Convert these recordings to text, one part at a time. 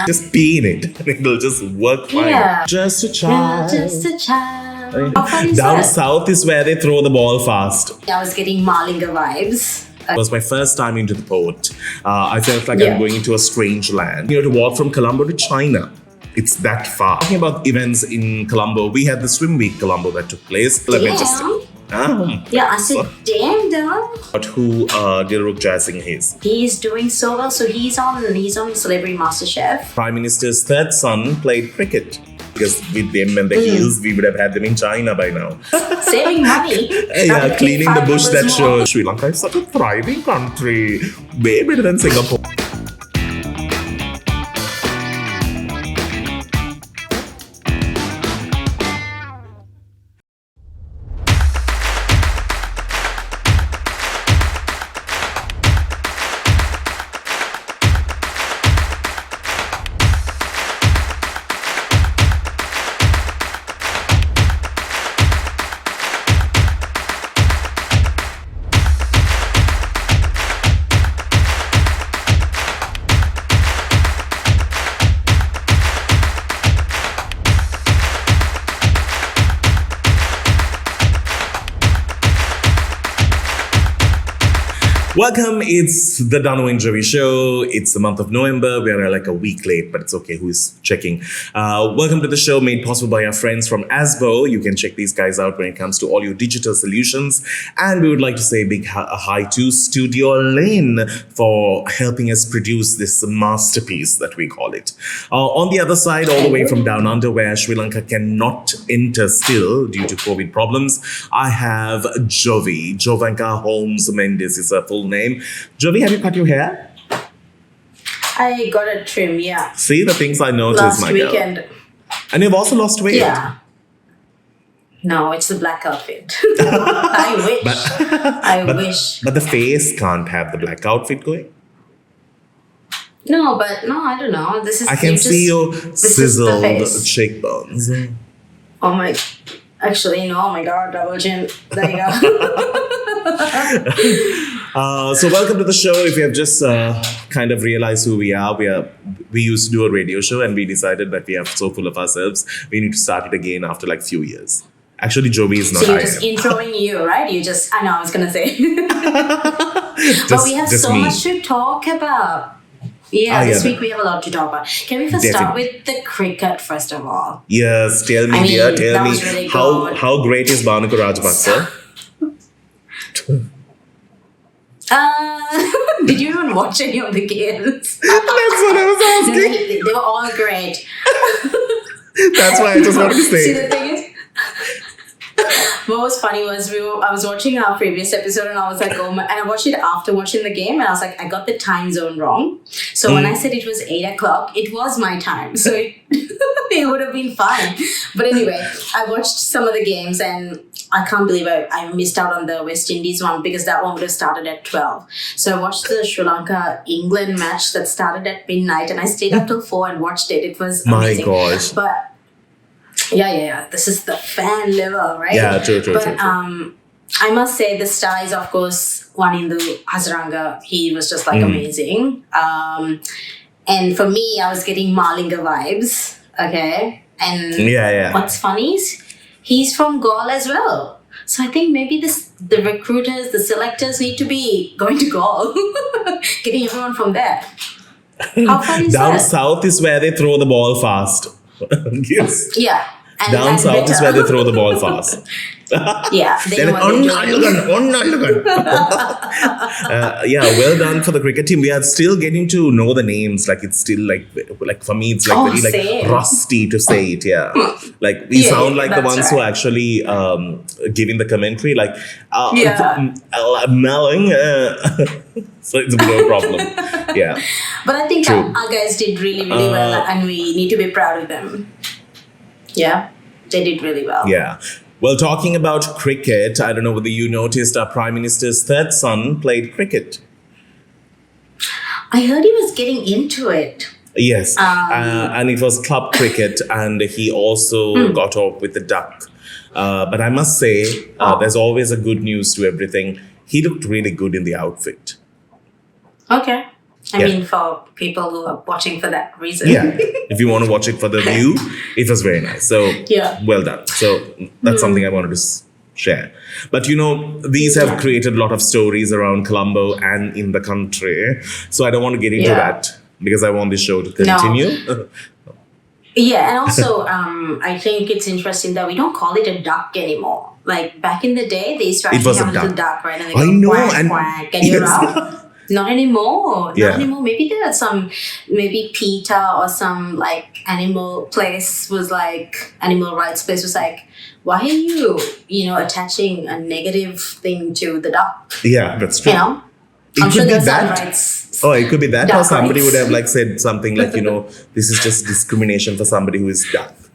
Just pee in it. It'll just work fine. Yeah. Just a child. Just a child. How fun is Down that? south is where they throw the ball fast. I was getting Malinga vibes. It was my first time into the port. I felt like I'm going into a strange land. To walk from Colombo to China. It's that far. Talking about events in Colombo, we had the Swim Week Colombo that took place. Let me just... Yeah, I said, damn, Danu. But who Dilruk Jai Singh is? He's doing so well. So he's on Celebrity MasterChef. Prime Minister's third son played cricket. Because with them and the heels, we would have had them in China by now. Saving money. Yeah, cleaning the bush that shows. Sri Lanka is such a thriving country. Way better than Singapore. Welcome, it's the Danu and Jovi show. It's the month of November. We are like a week late, but it's okay. Who is checking? Welcome to the show made possible by our friends from Azbow. You can check these guys out when it comes to all your digital solutions. And we would like to say a big hi to Studiollin for helping us produce this masterpiece that we call it. On the other side, all the way from down under where Sri Lanka cannot enter still due to COVID problems, I have Jovi. Jovanka Holmes Mendes is her full name. Jovi, have you cut your hair? I got a trim, yeah. See the things I noticed, Last my weekend. girl. And you've also lost weight. Yeah. No, it's the black outfit. I wish. But the face can't have the black outfit going. No, I don't know. This is. I can see your sizzled cheekbones. Oh my. Actually, no. Oh my God, double chin. There you go. So welcome to the show. If you have just kind of realized who we are, we used to do a radio show and we decided that we are so full of ourselves, we need to start it again after like few years. Actually, Jovi is not. So you're just introing you, right? I know, I was going to say. But we have so much to talk about. Yeah, this week we have a lot to talk about. Can we first start with the cricket, first of all? Yes, tell me, dear, tell me. Really how great is Bhanuka Rajapaksa? Did you even watch any of the games? That's what I was asking. They were all great. That's why I just wanted to say. See, the thing is, what was funny was I was watching our previous episode and I was like, and I watched it after watching the game and I was like, I got the time zone wrong. So when I said it was 8 o'clock, it was my time. So it would have been fine. But anyway, I watched some of the games and I can't believe I missed out on the West Indies one because that one would have started at 12. So I watched the Sri Lanka-England match that started at midnight and I stayed up till 4 and watched it. It was amazing. My gosh. But yeah. This is the fan level, right? Yeah, true. But I must say the star is, of course, Wanindu Hasaranga. He was just like amazing. And for me, I was getting Malinga vibes. Okay. And what's funny is he's from Gaul as well. So I think maybe the recruiters, the selectors need to be going to Gaul. Getting everyone from there. How fun is Down that? south is where they throw the ball fast. Yes. Yeah. Down south is where they throw the ball fast. Yeah, they know what they're doing. Yeah, well done for the cricket team. We are still getting to know the names. Like it's still like for me, it's like very like rusty to say it. Yeah, like we sound like the ones who are actually giving the commentary. Like melling. So it's a bit of a problem. Yeah, but I think our guys did really well, and we need to be proud of them. Yeah, they did really well. Yeah. Well, talking about cricket, I don't know whether you noticed our Prime Minister's third son played cricket. I heard he was getting into it. Yes, and it was club cricket, and he also got off with the duck. But I must say, there's always a good news to everything. He looked really good in the outfit. Okay. I Yeah. mean, for people who are watching for that reason. Yeah. If you want to watch it for the view, it was very nice. So Yeah. well done. So that's something I wanted to share. But these have created a lot of stories around Colombo and in the country. So I don't want to get into that because I want this show to continue. Yeah, and also I think it's interesting that we don't call it a duck anymore. Like back in the day, they used to actually have a little duck, right? And they go I know, quack, quack, and you're out. Not anymore. Yeah. Not anymore. Maybe there are some, maybe PETA or some like animal place was like, animal rights place was like, why are you, attaching a negative thing to the duck? Yeah, that's true. I'm sure there's some rights. Oh, it could be that, duck or somebody rights. would have like said something like, this is just discrimination for somebody who is deaf.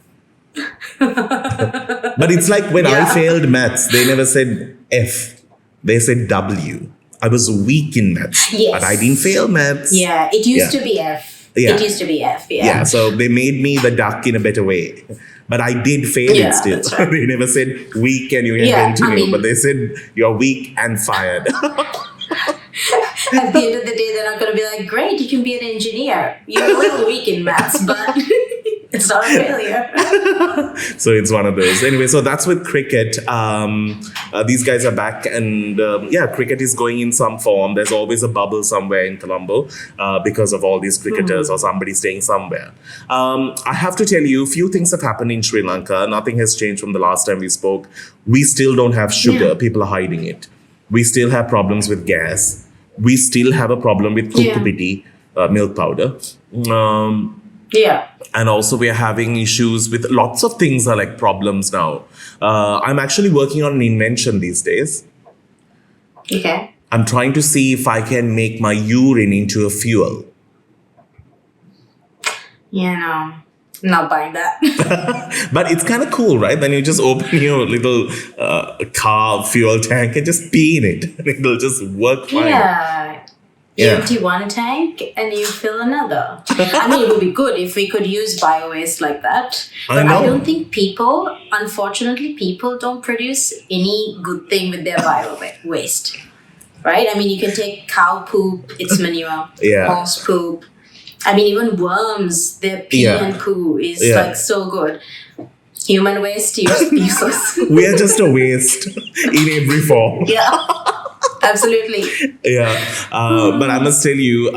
But it's like when I failed maths, they never said F, they said W. I was weak in maths, but I didn't fail maths. Yeah, it used to be F. Yeah. It used to be F, Yeah, so they made me the duck in a better way. But I did fail it still. That's right. They never said weak and you can continue, but they said you're weak and fired. At the end of the day, they're not going to be like, great, you can be an engineer. You're a little weak in maths, but it's not a failure. So it's one of those. Anyway, so that's with cricket. These guys are back and cricket is going in some form. There's always a bubble somewhere in Colombo because of all these cricketers or somebody staying somewhere. I have to tell you, a few things have happened in Sri Lanka. Nothing has changed from the last time we spoke. We still don't have sugar. People are hiding it. We still have problems with gas. We still have a problem with kukupiti, milk powder. And also we are having issues with lots of things are like problems now. I'm actually working on an invention these days. Okay. I'm trying to see if I can make my urine into a fuel. Yeah, no. Not buying that. But it's kind of cool, right? When you just open your little car fuel tank and just pee in it. It'll just work fine. Yeah. You empty one tank and you fill another. I mean, it would be good if we could use bio-waste like that. But I don't think unfortunately, people don't produce any good thing with their bio-waste. Right? I mean, you can take cow poop, it's manure. Horse poop. I mean, even worms, their pee and poo is like so good. Human waste, useless. We are just a waste in every form. Yeah. Absolutely. But I must tell you,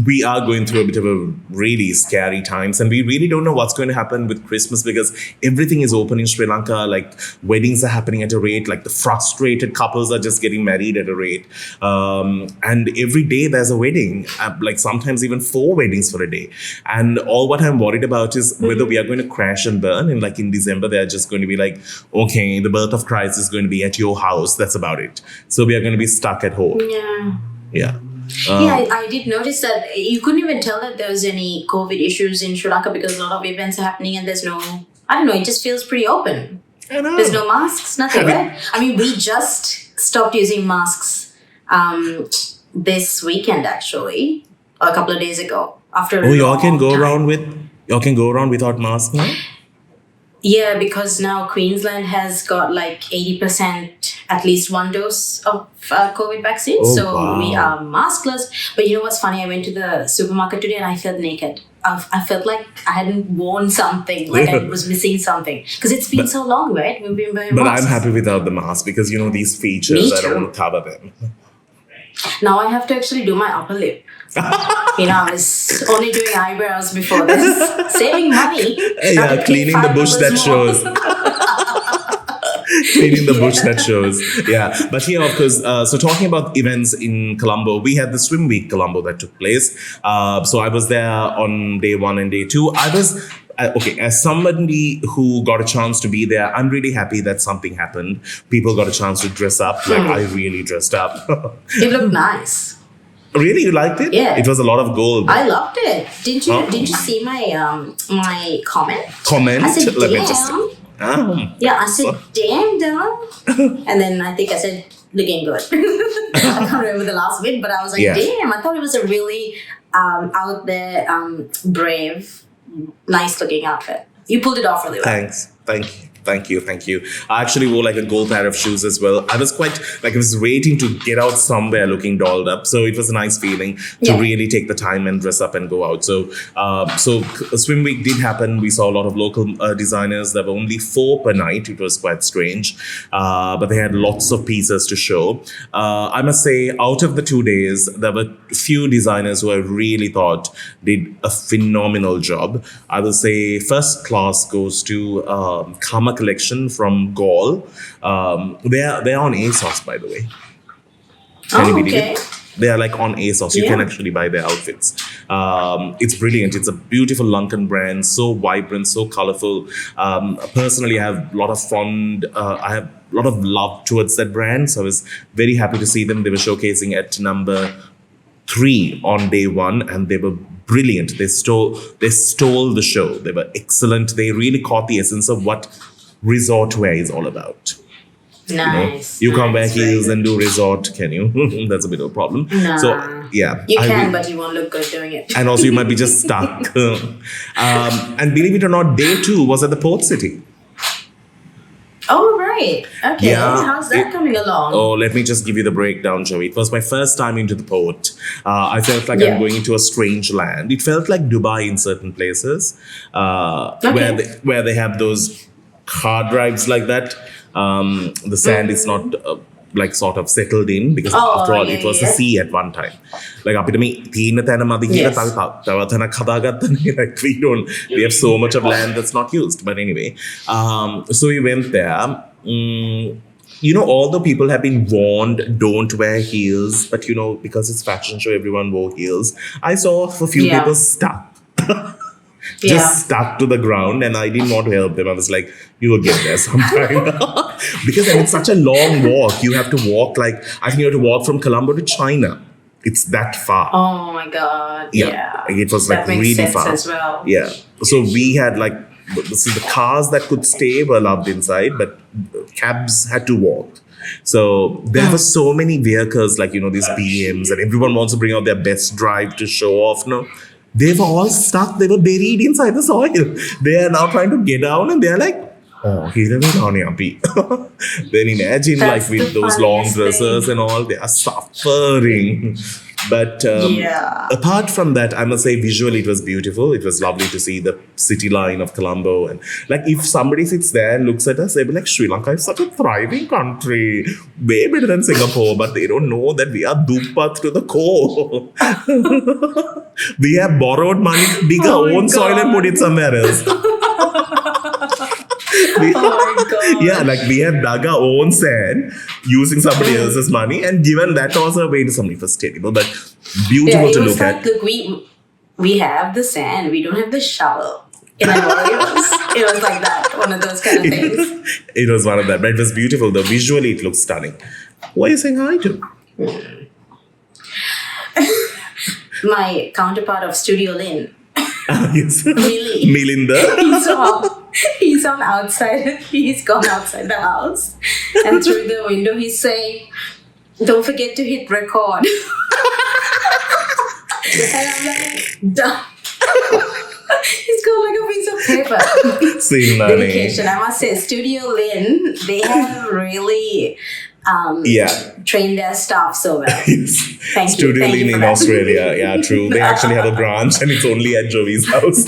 we are going through a bit of a really scary times and we really don't know what's going to happen with Christmas because everything is open in Sri Lanka. Like weddings are happening at a rate, like the frustrated couples are just getting married at a rate. And every day there's a wedding, like sometimes even 4 weddings for a day. And all what I'm worried about is whether we are going to crash and burn. And like in December, they're just going to be like, okay, the birth of Christ is going to be at your house. That's about it. So we are going to be stuck at home. I did notice that you couldn't even tell that there was any COVID issues in Sri Lanka because a lot of events are happening and there's no, I don't know, it just feels pretty open. I know. There's no masks, nothing, right? I mean, we just stopped using masks this weekend actually, a couple of days ago. After y'all can go around without masks now? Yeah, because now Queensland has got like 80% at least one dose of COVID vaccine. We are maskless. But you know what's funny? I went to the supermarket today and I felt naked. I felt like I hadn't worn something, like I was missing something. Because it's been so long, right? We've been wearing masks. I'm happy without the mask because, these features, I don't want to cover them. Now I have to actually do my upper lip. I was only doing eyebrows before this. Saving money. Yeah, cleaning the bush that shows. Cleaning the bush that shows. Yeah. But here, of course, so talking about events in Colombo, we had the Swim Week Colombo that took place. So I was there on day 1 and day 2. I was... as somebody who got a chance to be there, I'm really happy that something happened. People got a chance to dress up. Like, I really dressed up. It looked nice. Really? You liked it? Yeah. It was a lot of gold. I loved it. Didn't you see my my comment? Comment? I said, Let damn. me just... I said, damn, Danu. And then I think I said, looking good. I can't remember the last bit, but I was like, damn, I thought it was a really out there, brave, nice looking outfit. You pulled it off really well. Thanks. Thank you. Thank you, thank you. I actually wore like a gold pair of shoes as well. I was quite like I was waiting to get out somewhere looking dolled up, so it was a nice feeling to really take the time and dress up and go out. So Swim Week did happen. We saw a lot of local designers. There were only 4 per night. It was quite strange, but they had lots of pieces to show. I must say, out of the 2 days, there were few designers who I really thought did a phenomenal job. I will say first class goes to Kama Collection from Gaul. They're on ASOS, by the way. Can you believe it? They are like on ASOS. You can actually buy their outfits. It's brilliant. It's a beautiful Lankan brand, so vibrant, so colorful. Personally, I have a lot of I have a lot of love towards that brand. So I was very happy to see them. They were showcasing at number 3 on day 1, and they were brilliant. They stole the show. They were excellent. They really caught the essence of what resort wear is all about. Nice. You can't wear heels and do resort, can you? That's a bit of a problem. Nah. So yeah, you can, but you won't look good doing it. And also you might be just stuck. And believe it or not, day 2 was at the port city. Oh, right. Okay. Yeah, How's that coming along? Oh, let me just give you the breakdown, Joey. It was my first time into the port. I felt like I'm going into a strange land. It felt like Dubai in certain places, where they have those car drives like that. The sand is not like sort of settled in because after all it was the sea at one time. Like like we have so much of land that's not used. But anyway, so we went there. Although people have been warned don't wear heels, but because it's fashion show, everyone wore heels. I saw a few people stuck. Just stuck to the ground, and I didn't want to help them. I was like, you will get there sometime. Because it's such a long walk. You have to walk I think you have to walk from Colombo to China. It's that far. Oh my God. Yeah. It was that makes really sense far. As well. Yeah. So we had the cars that could stay were loved inside, but cabs had to walk. So there were so many vehicles these BMs, and everyone wants to bring out their best drive to show off. No. They were all stuck. They were buried inside the soil. They are now trying to get down, and they're like, oh, he's living down here. Then imagine with those long dresses and all, they are suffering. But apart from that, I must say visually it was beautiful. It was lovely to see the city line of Colombo. And if somebody sits there and looks at us, they'll be like, Sri Lanka is such a thriving country. Way better than Singapore. But they don't know that we are dupat to the core. We have borrowed money, dig our own soil and put it somewhere else. We have dug our own sand using somebody else's money and given that also away to somebody. It was terrible, but beautiful to look at. Look, we have the sand, we don't have the shovel. It was like that, one of those kind of things. It was one of that, but it was beautiful though. Visually, it looks stunning. What are you saying hi to? My counterpart of Studiollin. Yes. Really? Melinda. He's on outside. He's gone outside the house, and through the window he's saying, "Don't forget to hit record." And I'm like, done. He's got like a piece of paper. Dedication. I must say, Studiollin, they have really trained their staff so well. Yes. Thank you. Studiollin in Australia. Yeah, true. They actually have a branch and it's only at Jovi's house.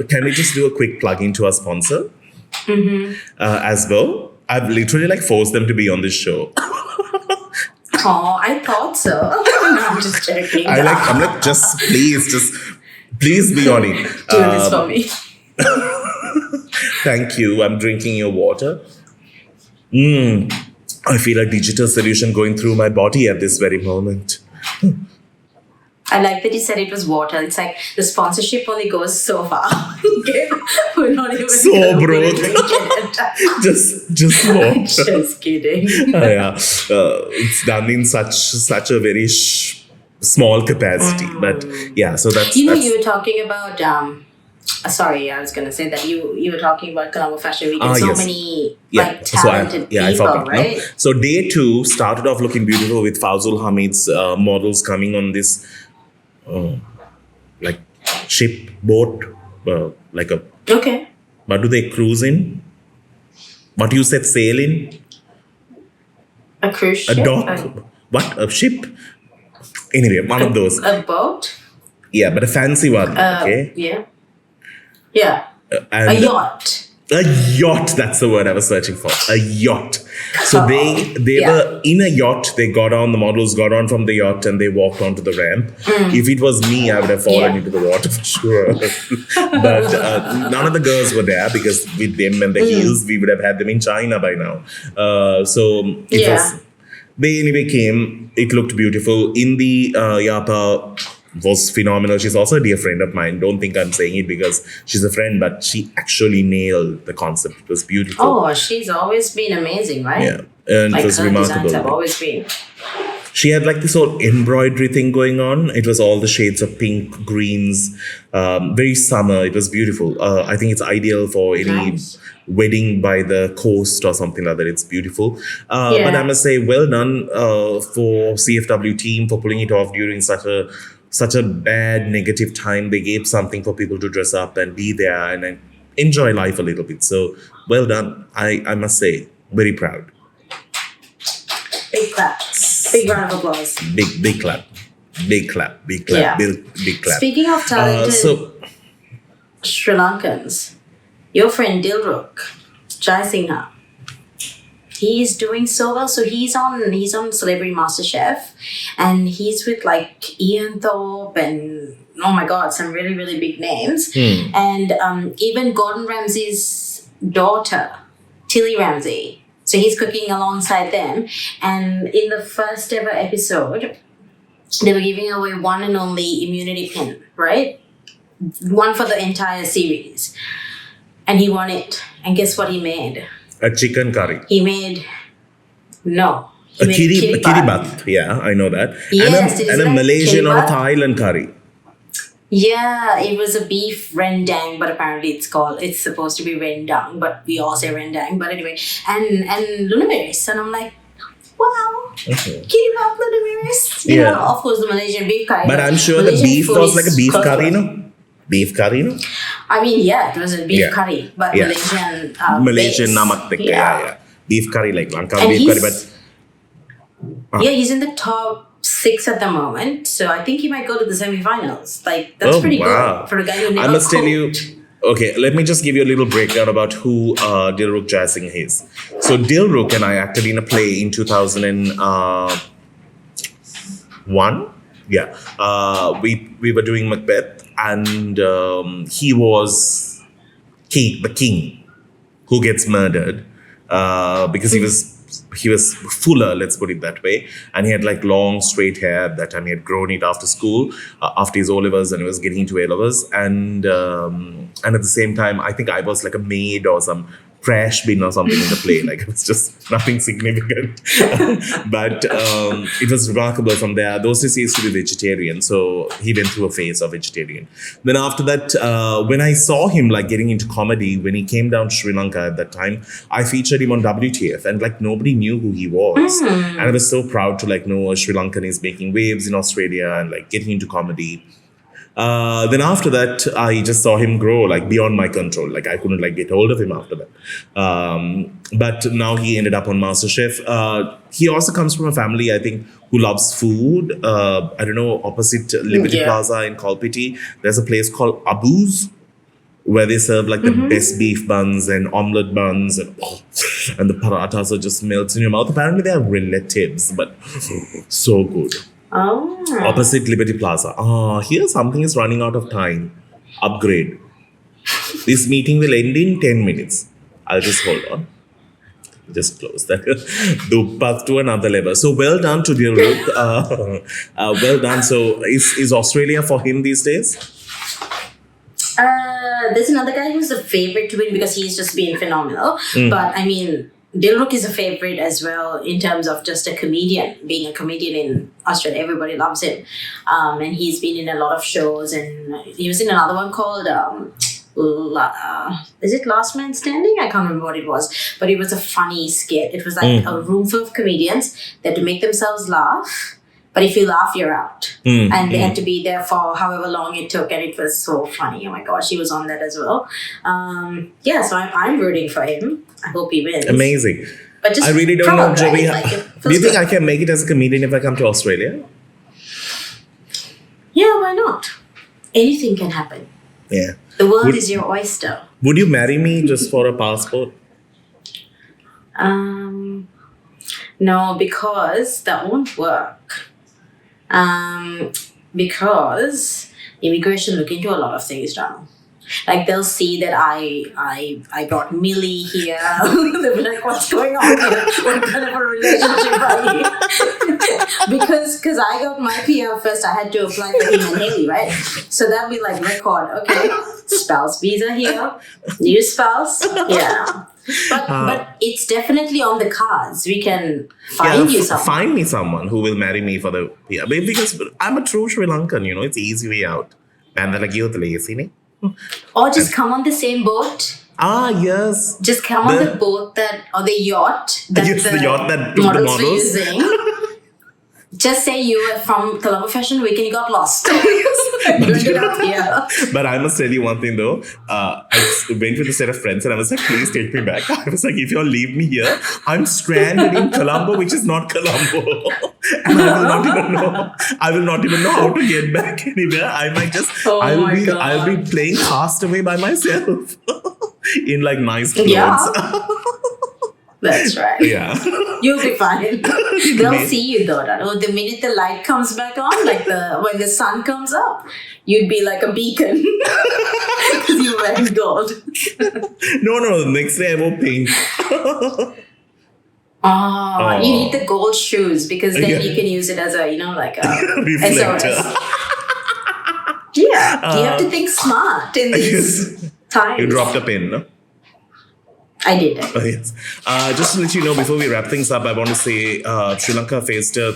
Can we just do a quick plug into our sponsor? Azbow. I've literally forced them to be on this show. Oh, I thought so. No, I'm just joking. I'm like, just please be on it. Do this for me. Thank you. I'm drinking your water. I feel a digital solution going through my body at this very moment. I like that you said it was water. It's like the sponsorship only goes so far. Okay? We're not even so broke. Just water. Just kidding. It's done in such a very small capacity. But yeah, so that's... You were talking about... sorry, I was going to say that you were talking about Colombo Fashion Week and many talented people, right? No? So day 2 started off looking beautiful with Fazul Hamid's models coming on this ship boat, Okay. What do they cruise in? What you said sail in? A cruise A ship? dock? What? A ship? Anyway, one of those. A boat? Yeah, but a fancy one. Okay. Yeah. Yeah. And A yacht. A yacht, that's the word I was searching for. A yacht. So they Yeah. were in a yacht. They got on, the models got on from the yacht and they walked onto the ramp. If it was me, I would have fallen Yeah. into the water for sure. But none of the girls were there because with them and the heels, we would have had them in China by now. So it Yeah. was. They anyway came. It looked beautiful. In the Yapa was phenomenal. She's also a dear friend of mine. Don't think I'm saying it because she's a friend, but she actually nailed the concept. It was beautiful. Oh, she's always been amazing, right? Yeah, and Like it was her designs have remarkable. always been. She had like this whole embroidery thing going on. It was all the shades of pink, greens, very summer. It was beautiful. I think it's ideal for any Nice. wedding by the coast or something like that. It's beautiful. But Yeah. I must say, well done for CFW team for pulling it off during such a bad negative time. They gave something for people to dress up and be there and enjoy life a little bit. So well done. I must say, very proud. Big clap. Big round of applause. Big clap. Big clap. Big clap. Yeah. Big clap. Speaking of talented So Sri Lankans, your friend Dilruk, Jai Singha, he's doing so well. So he's on Celebrity MasterChef, and he's with like Ian Thorpe and oh my god, some really really big names. And even Gordon Ramsay's daughter, Tilly Ramsay. So he's cooking alongside them, and in the first ever episode, they were giving away one and only immunity pin, right? One for the entire series. And he won it. And guess what he made? a chicken curry. He made no. He A made kiribat. Yeah, I know that. Yes, it is and a like Malaysian or a kiribat. Thailand curry. Yeah, it was a beef rendang, but apparently it's supposed to be rendang, but we all say rendang. But anyway, and lunamirris, and I'm like, wow, kiribat lunamirris. You Yeah. know, of course the Malaysian beef curry. But I'm sure the Malaysian beef food was is like a beef close curry, to- no? Beef curry, no? I mean, yeah, it was a beef Yeah. curry, but Yeah. Malaysian base. namak tikka, yeah. Beef curry like Lanka And beef curry, he's- but Yeah, he's in the top 6 at the moment, so I think he might go to the semi-finals. Like that's pretty good for a guy who never I must tell you. cooked. Okay, let me just give you a little breakdown about who Dilruk Jaisingh is. So Dilruk and I acted in a play in 2001. Yeah, we were doing Macbeth, and he was the king who gets murdered because he was fuller, let's put it that way, and he had like long straight hair. At that time he had grown it after school, after his O-levels, and he was getting into A-levels, and at the same time I think I was like a maid or some trash bin or something in the play. Like it was just nothing significant. But it was remarkable from there. Those days he used to be vegetarian, so he went through a phase of vegetarian. Then after that, when I saw him like getting into comedy, when he came down to Sri Lanka at that time, I featured him on WTF, and like nobody knew who he was. And I was so proud to like know a Sri Lankan is making waves in Australia and like getting into comedy. Then after that, I just saw him grow like beyond my control. Like I couldn't like get hold of him after that. But now he ended up on MasterChef. He also comes from a family, I think, who loves food. I don't know, opposite Liberty Yeah. Plaza in Kalpiti, there's a place called Abu's, where they serve like the best beef buns and omelette buns, and the parathas are just melts in your mouth. Apparently they are relatives, but so good. Oh. Opposite Liberty Plaza. Here something is running out of time. Upgrade. This meeting will end in 10 minutes. I'll just hold on. Just close that. Do path to another level. So well done to Dilruk. Well done. So is Australia for him these days? There's another guy who's a favorite to win because he's just been phenomenal. But I mean, Dilruk is a favorite as well in terms of just a comedian, being a comedian in Australia. Everybody loves him. And he's been in a lot of shows, and he was in another one called, is it Last Man Standing? I can't remember what it was, but it was a funny skit. It was like a room full of comedians that to make themselves laugh, But if you laugh, you're out. And they had to be there for however long it took, and it was so funny. Oh my gosh, he was on that as well. So I'm rooting for him. I hope he wins. Amazing. But just I really don't know, proud, Jovi. right? Like, it Do you feels think good. I can make it as a comedian if I come to Australia? Yeah, why not? Anything can happen. Yeah. The world is your oyster. Would you marry me just for a passport? No, because that won't work. Because immigration look into a lot of things, Danu. Like they'll see that I brought Millie here. They'll be like, "What's going on here? What kind of a relationship are you?" because I got my PR first, I had to apply for him and Haley, right? So that'll be like record. Okay, spouse visa here, new spouse, yeah. But it's definitely on the cards. We can find you someone. Find me someone who will marry me for the PR. Because I'm a true Sri Lankan, it's easy way out. And they're like, you're the lazy. Or just come on the same boat. Ah, yes. Just come on the boat or the yacht that the yacht that the models were models. using. Just say you were from Colombo Fashion Week and you got lost. Bring it up here. But I must tell you one thing though. I went with a set of friends and I was like, please take me back. I was like, if you all leave me here, I'm stranded in Colombo, which is not Colombo. And I will not even know how to get back anywhere. I might just, I'll be playing Castaway by myself in like nice clothes. Yeah. That's right. Yeah. You'll be fine. They'll see you though. The minute the light comes back on, like when the sun comes up, you'd be like a beacon. Because you're wearing gold. No. The next day I wore pink. You need the gold shoes because then you can use it as a, like a reflector. SOS. Yeah. You have to think smart in these times. You dropped a pin, no? I did. Yes. Just to let you know, before we wrap things up, I want to say Sri Lanka faced a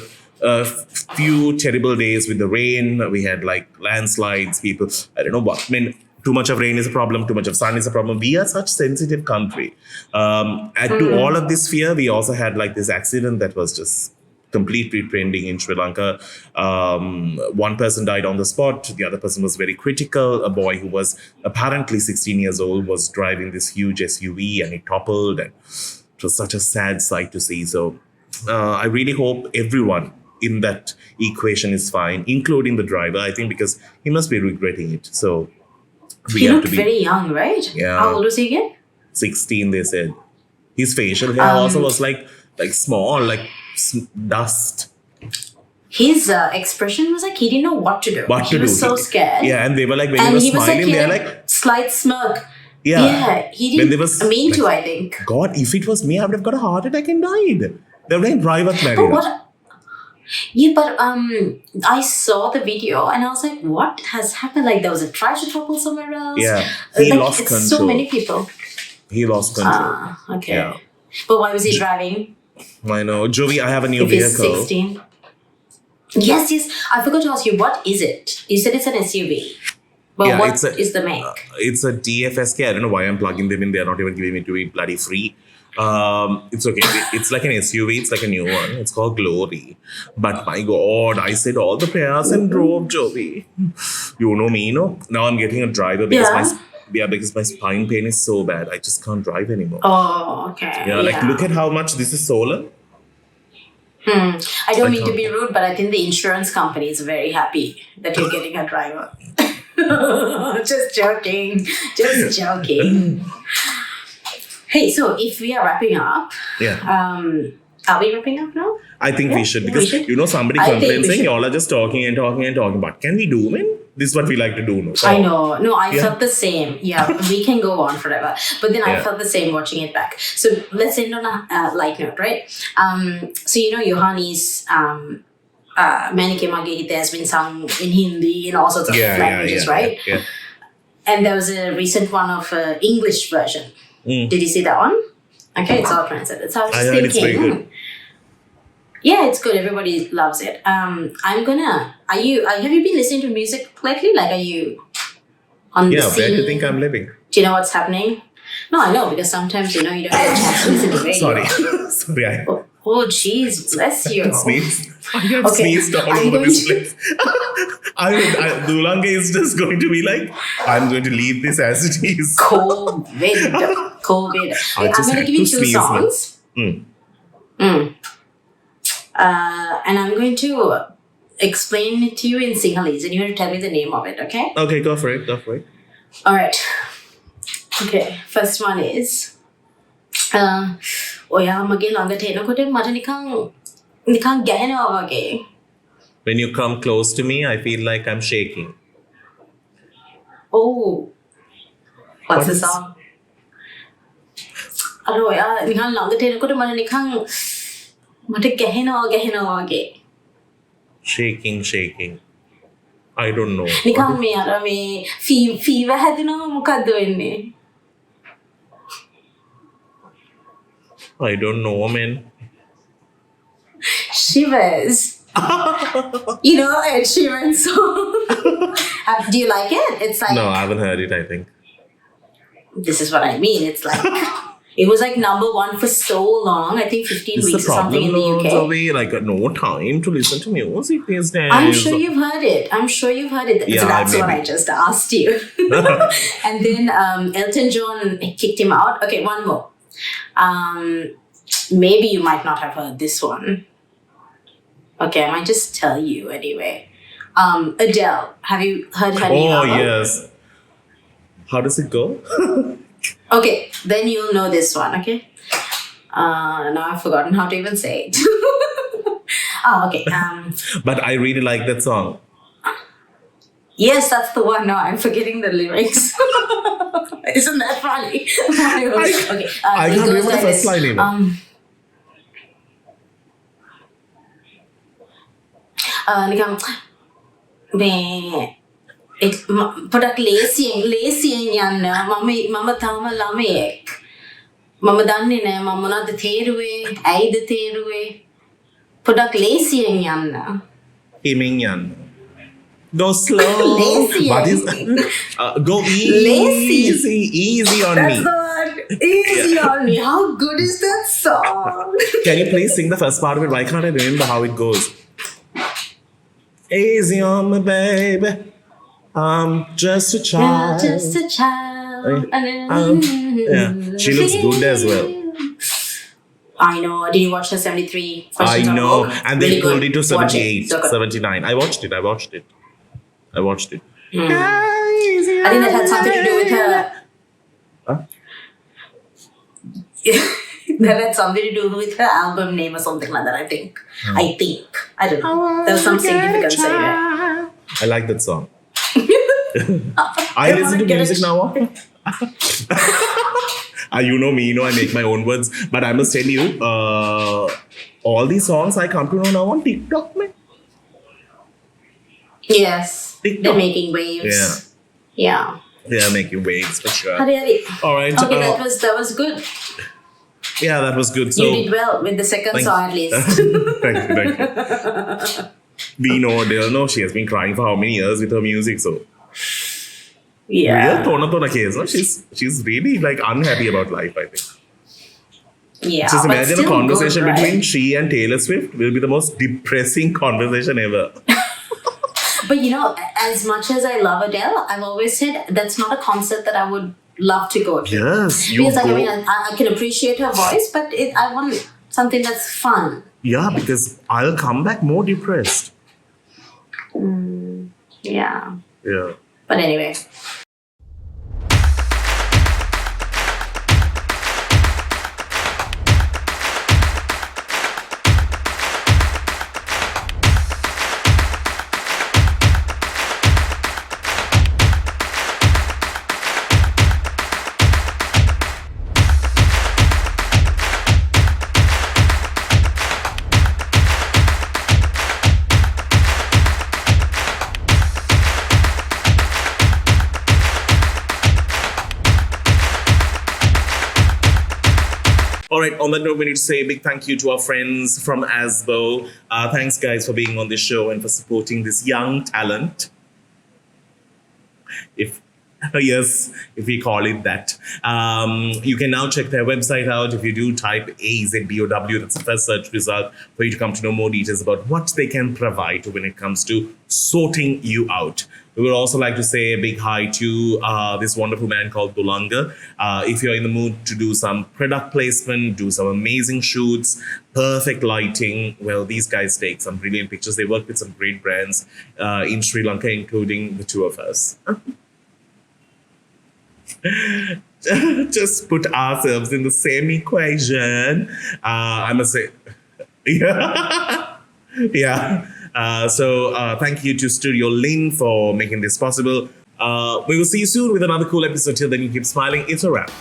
few terrible days with the rain. We had like landslides, people, I don't know what. I mean, too much of rain is a problem, too much of sun is a problem. We are such sensitive country. Add to all of this fear, we also had like this accident that was just completely trending in Sri Lanka. One person died on the spot. The other person was very critical. A boy who was apparently 16 years old was driving this huge SUV and it toppled. And it was such a sad sight to see. So I really hope everyone in that equation is fine, including the driver, I think, because he must be regretting it. So he looked very young, right? Yeah. How old was he again? 16, they said. His facial hair also was like small, like dust. His expression was like he didn't know what to do. He was so scared. Yeah, and they were like, when he was smiling, they were like, slight smirk. Yeah, he didn't mean to, I think. God, if it was me, I would have got a heart attack and died. They were like, drive up, But what? Yeah, but I saw the video and I was like, what has happened? Like there was a trash trouble somewhere else. Yeah, he like, lost control. So many people. He lost control. Okay. Yeah. But why was he driving? I know. Jovi, I have a new if vehicle. He's 16. Yes. I forgot to ask you, what is it? You said it's an SUV. But what is the make? It's a DFSK. I don't know why I'm plugging them in. They're not even giving me to be bloody free. It's okay. It's like an SUV. It's like a new one. It's called Glory. But my God, I said all the prayers and drove, Jovi. You know me, no? Now I'm getting a driver because because my spine pain is so bad. I just can't drive anymore. Oh, okay. Yeah, like look at how much this is solar. I don't mean to be rude, but I think the insurance company is very happy that you're getting a driver. Just joking. Hey, so if we are wrapping up, are we wrapping up now? I think we should because somebody complains saying y'all are just talking and talking and talking. But can we do it? This is what we like to do. No? So, I know. No, I felt the same. Yeah, we can go on forever. But then I felt the same watching it back. So let's end on a light note, right? So Yohani's Manike Mage has been sung in Hindi in all sorts of languages, right? Yeah. And there was a recent one of English version. Did you see that one? Okay, it's all translated. So I was just thinking. It's very good. Yeah, it's good. Everybody loves it. Have you been listening to music lately? Like, are you on the scene? Where do you think I'm living? Do you know what's happening? No, I know, because sometimes, you don't get a chance to listen to radio. Sorry. Oh, jeez, bless you. Sneeze. I have Okay, sneezed all I'm over going this to- place. Dulanga is just going to be like, I'm going to leave this as it is. COVID. I I'm just going to had give you to two sneeze, man. songs. And I'm going to explain it to you in Sinhalese, and you have to tell me the name of it, okay? Okay, go for it. All right. Okay, first one is ඔයා මගේ ළඟට එනකොට මට නිකන් ගැහෙනවා වගේ. When you come close to me, I feel like I'm shaking. Oh. What's the is- song? අර ඔයා නිකන් ළඟට එනකොට මට ගැහෙනවා වගේ. Shaking. I don't know. නිකන් මේ අර මේ ෆීවර් හැදෙනවා මොකද්ද වෙන්නේ? I don't know, man. Shivers. You know Ed Sheeran's song. Do you like it? It's like No, I haven't heard it, I think. this is what I mean. It's like it was like number one for so long. I think 15 It's weeks the or something in problem, the UK. Jovi. Like, no time to listen to music these days. I'm sure you've heard it. Yeah, so that's what maybe. I just asked you. And then Elton John kicked him out. Okay, one more. Maybe you might not have heard this one. Okay, I might just tell you anyway. Adele. Have you heard her new Oh, album? yes. How does it go? Okay, then you'll know this one, okay? Now I've forgotten how to even say it. Okay. But I really like that song. Yes, that's the one. No, I'm forgetting the lyrics. Isn't that funny? Okay. I it can't goes remember the like first this. line even. නිකම් මේ පොඩක් ලේසියෙන් යන්න මම තාම ළමයෙක් මම දන්නේ නෑ මම මොනවද තේරුවේ ඇයිද තේරුවේ පොඩක් ලේසියෙන් යන්න Himinyan. Go slow. Lazy. What is go Lazy. easy on me. That's the one. Easy on me. How good is that song? Can you please sing the first part of it? Why can't I remember how it goes? Easy on me, baby. I'm just a child. Just a child. Yeah, she looks good as well. I know. Did you watch the 73 I questions on know. Vogue? And they Really pulled good. it to Watch 78, So good. 79. I watched it. I think that had something to do with her. Huh? That had something to do with her album name or something like that, I think. I don't know. There was some significance anyway. I like that song. I listen to wanna get music it. now. You know me, I make my own words. But I must tell you, all these songs I come to know now on TikTok, man. Yes. TikTok. They're making waves. Yeah. They are making waves for sure. Hari. All right. Okay, that was good. Yeah, that was good. So, You did well with the second Thank- song at least. thank you. We know Adele. No, she has been crying for how many years with her music. So, Yeah. real tona case. No? She's really like unhappy about life, I think. Yeah. Just but imagine a still conversation good, right? between she and Taylor Swift will be the most depressing conversation ever. But as much as I love Adele, I've always said that's not a concert that I would love to go to. Yes, you Because go. I can appreciate her voice, but I want something that's fun. Yeah, because I'll come back more depressed. Yeah. Yeah. But anyway. All right, on that note, we need to say a big thank you to our friends from Azbow. Thanks, guys, for being on this show and for supporting this young talent. If Yes, if we call it that. You can now check their website out. If you do type AZBOW, that's the first search result for you to come to know more details about what they can provide when it comes to sorting you out. We would also like to say a big hi to this wonderful man called Bulanga. If you're in the mood to do some product placement, do some amazing shoots, perfect lighting, well, these guys take some brilliant pictures. They work with some great brands in Sri Lanka, including the two of us. Just put ourselves in the same equation. I must say, yeah, yeah. So thank you to Studiollin for making this possible. We will see you soon with another cool episode. Till then, you keep smiling. It's a wrap.